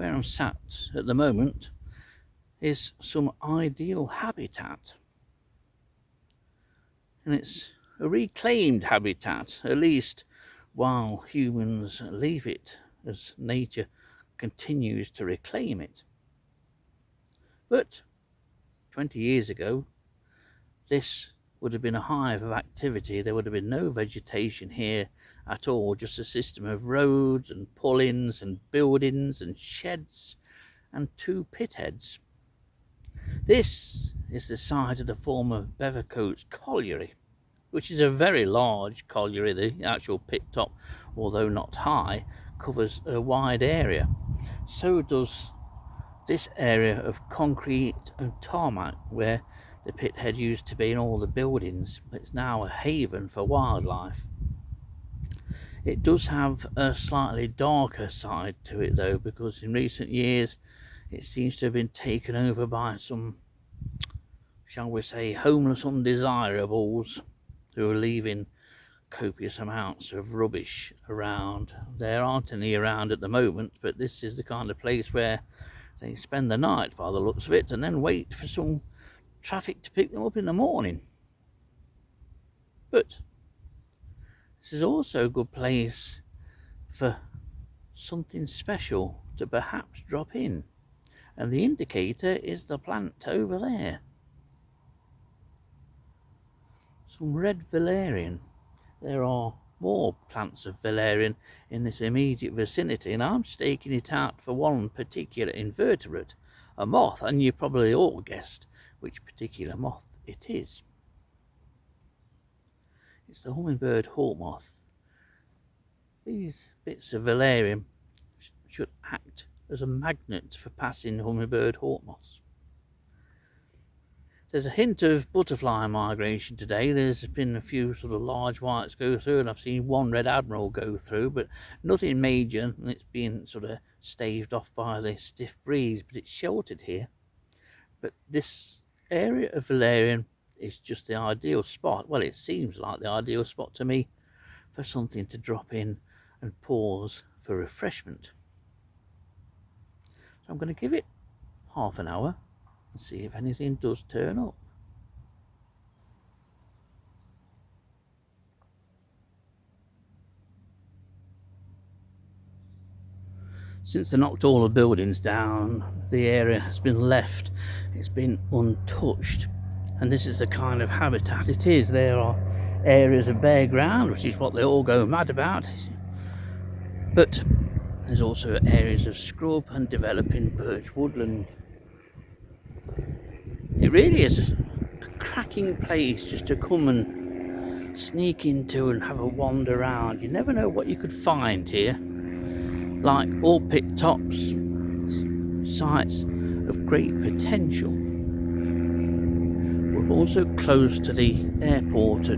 where I'm sat at the moment is some ideal habitat, and it's a reclaimed habitat, at least while humans leave it, as nature continues to reclaim it. But 20 years ago, this would have been a hive of activity. There would have been no vegetation here at all, just a system of roads and pull-ins and buildings and sheds and 2 pit heads. This is the site of the former Bevercotes Colliery, which is a very large colliery. The actual pit top, although not high, covers a wide area. So does this area of concrete and tarmac where the pit head used to be and all the buildings. It's now a haven for wildlife. It does have a slightly darker side to it though, because in recent years it seems to have been taken over by some, shall we say, homeless undesirables who are leaving copious amounts of rubbish around. There aren't any around at the moment, but this is the kind of place where they spend the night by the looks of it and then wait for some traffic to pick them up in the morning. But this is also a good place for something special to perhaps drop in, and the indicator is the plant over there. Some red valerian. There are more plants of valerian in this immediate vicinity, and I'm staking it out for one particular invertebrate, a moth, and you probably all guessed which particular moth it is. It's the hummingbird Hawk-moth. These bits of valerian should act as a magnet for passing hummingbird Hawk-moths. There's a hint of butterfly migration today. There's been a few sort of large whites go through, and I've seen one red admiral go through, but nothing major, and it's been sort of staved off by the stiff breeze, but it's sheltered here. But this area of valerian is just the ideal spot. Well, it seems like the ideal spot to me for something to drop in and pause for refreshment. So I'm going to give it half an hour and see if anything does turn up. Since they knocked all the buildings down, the area has been left. It's been untouched, and this is the kind of habitat it is. There are areas of bare ground, which is what they all go mad about, but there's also areas of scrub and developing birch woodland. It really is a cracking place just to come and sneak into and have a wander around. You never know what you could find here. Like all pit tops, sites of great potential. We're also close to the airport at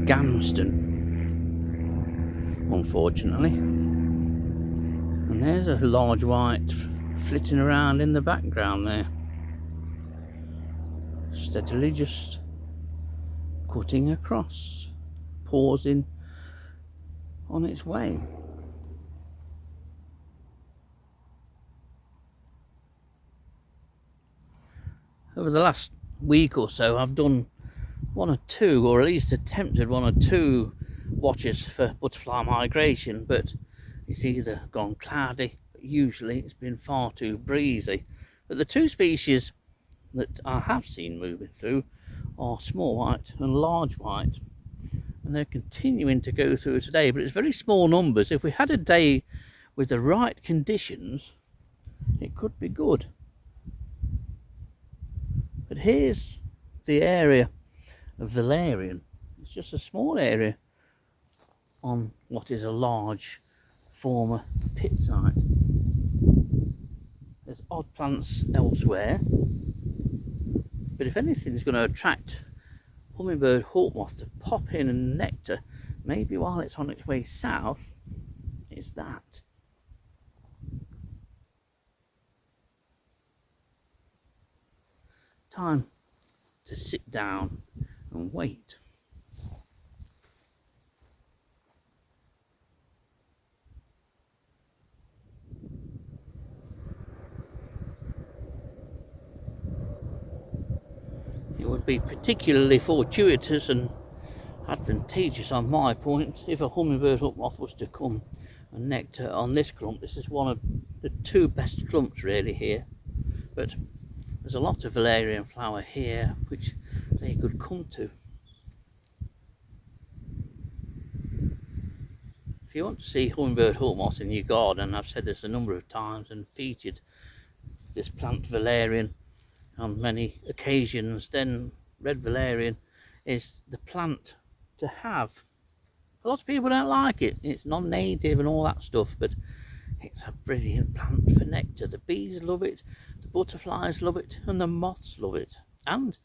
Gamston, unfortunately. And there's a large white flitting around in the background there, steadily just cutting across, pausing on its way. Over the last week or so, I've done one or two, or at least attempted one or two watches for butterfly migration, but it's either gone cloudy, but usually it's been far too breezy. But the 2 species that I have seen moving through are small white and large white, and they're continuing to go through today, but it's very small numbers. If we had a day with the right conditions, it could be good. But here's the area of Valerian. It's just a small area on what is a large former pit site. There's odd plants elsewhere, but if anything is going to attract hummingbird Hawk-moth to pop in and nectar, maybe while it's on its way south, it's that. Time to sit down and wait. would be particularly fortuitous and advantageous on my point if a hummingbird Hawk-moth was to come and nectar on this clump. This is one of the two best clumps really here, but there's a lot of valerian flower here which they could come to. If you want to see hummingbird Hawk-moth in your garden, I've said this a number of times and featured this plant valerian on many occasions, then red valerian is the plant to have. A lot of people don't like it, it's non-native and all that stuff, but it's a brilliant plant for nectar. The bees love it, the butterflies love it, and the moths love it. And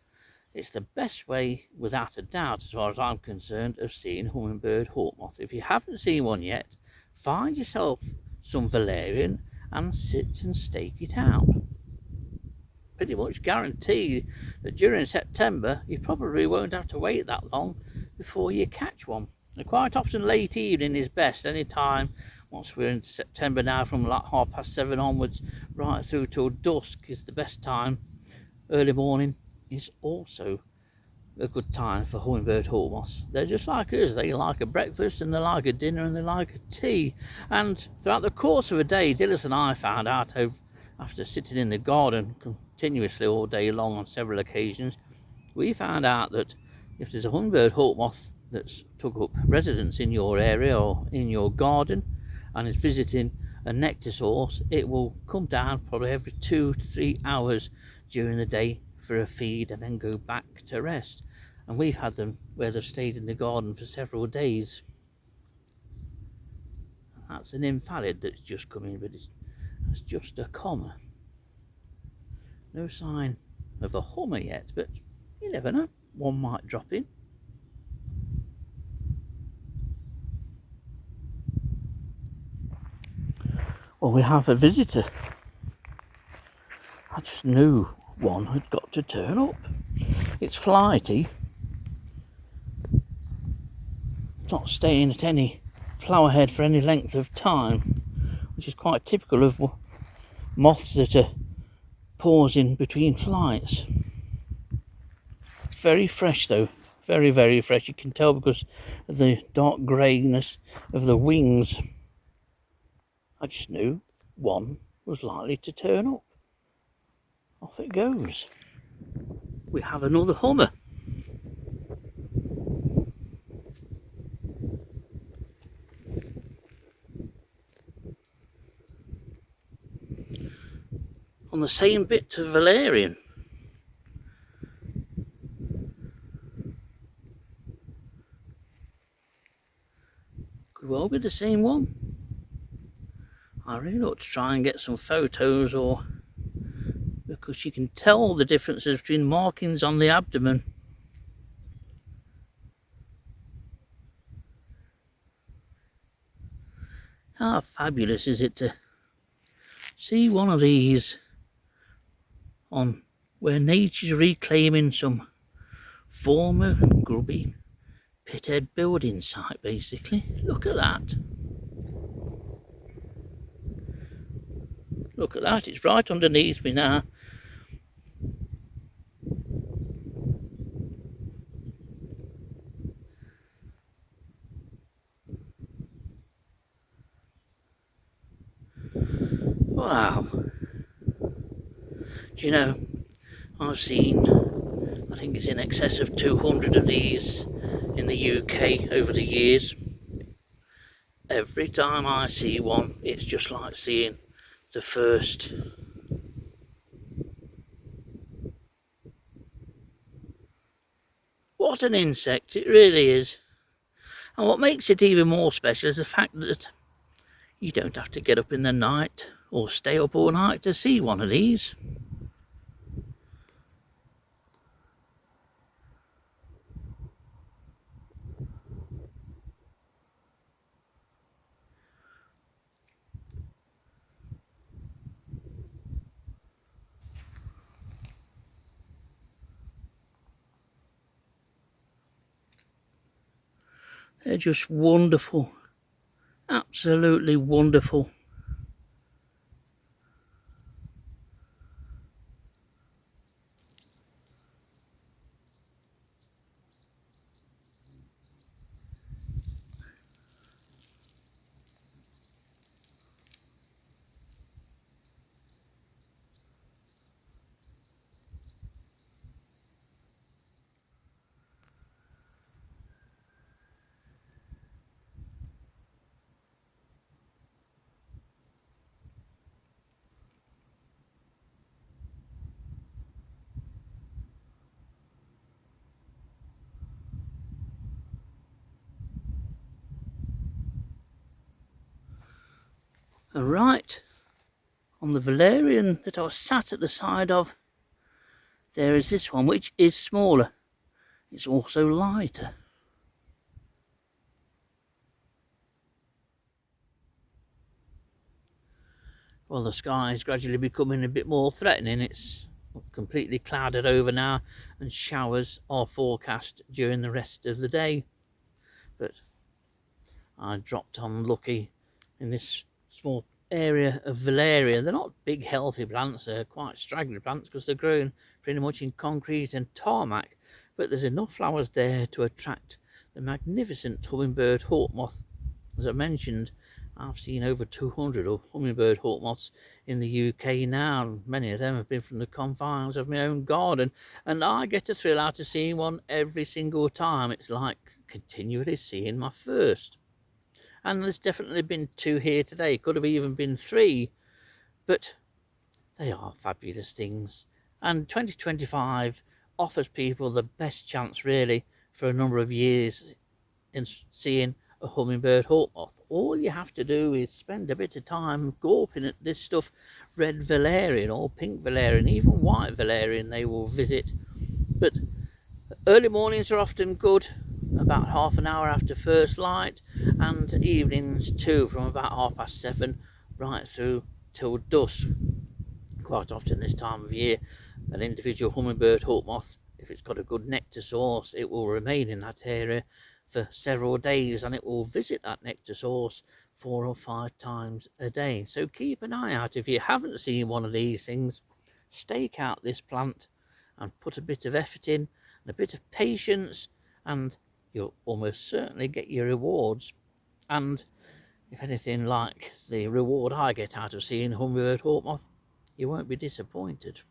it's the best way, without a doubt, as far as I'm concerned, of seeing hummingbird Hawk-moth. If you haven't seen one yet, find yourself some valerian and sit and stake it out. Pretty much guarantee that during September you probably won't have to wait that long before you catch one. And quite often late evening is best. Any time, once we're into September now, from like 7:30 onwards right through till dusk is the best time. Early morning is also a good time for hummingbird Hawk-moths. They're just like us. They like a breakfast and they like a dinner and they like a tea. And throughout the course of a day, Dillis and I found out, after sitting in the garden continuously all day long on several occasions, we found out that if there's a hummingbird Hawk-moth that's took up residence in your area or in your garden and is visiting a nectar source, it will come down probably every 2 to 3 hours during the day for a feed and then go back to rest. And we've had them where they've stayed in the garden for several days. That's an invalid that's just come in, but it's just a comma. No sign of a hummer yet, but you never know, one might drop in. Well, we have a visitor. I just knew one had got to turn up. It's flighty, not staying at any flower head for any length of time, which is quite typical of moths that are pausing between flights. It's very fresh though, very, very fresh. You can tell because of the dark greyness of the wings. I just knew one was likely to turn up. Off it goes. We have another hummer. On the same bit of valerian. Could well be the same one. I really ought to try and get some photos, or because you can tell the differences between markings on the abdomen. How fabulous is it to see one of these on where nature's reclaiming some former grubby pithead building site, basically. Look at that. Look at that, it's right underneath me now. Wow. Do you know, I've seen, I think it's in excess of 200 of these in the UK over the years. Every time I see one, it's just like seeing the first. What an insect, it really is. And what makes it even more special is the fact that you don't have to get up in the night or stay up all night to see one of these. They're just wonderful, absolutely wonderful. And right on the Valerian that I was sat at the side of, there is this one, which is smaller. It's also lighter. Well, the sky is gradually becoming a bit more threatening. It's completely clouded over now, and showers are forecast during the rest of the day. But I dropped on lucky in this small area of Valerian. They're not big healthy plants, they're quite straggly plants because they're grown pretty much in concrete and tarmac, but there's enough flowers there to attract the magnificent hummingbird hawk-moth. As I mentioned, I've seen over 200 hummingbird hawk-moths in the UK now. Many of them have been from the confines of my own garden, and I get a thrill out of seeing one every single time. It's like continually seeing my first. And there's definitely been 2 here today, could have even been 3, but they are fabulous things. And 2025 offers people the best chance really for a number of years in seeing a hummingbird hawk-moth. All you have to do is spend a bit of time gawping at this stuff, red Valerian or pink Valerian, even white Valerian they will visit. But early mornings are often good, about half an hour after first light, and evenings too, from about 7:30 right through till dusk. Quite often this time of year, an individual hummingbird hawk-moth, if it's got a good nectar source, it will remain in that area for several days, and it will visit that nectar source 4 or 5 times a day. So keep an eye out. If you haven't seen one of these things, stake out this plant and put a bit of effort in and a bit of patience, and you'll almost certainly get your rewards. And if anything like the reward I get out of seeing hummingbird hawk-moth, you won't be disappointed.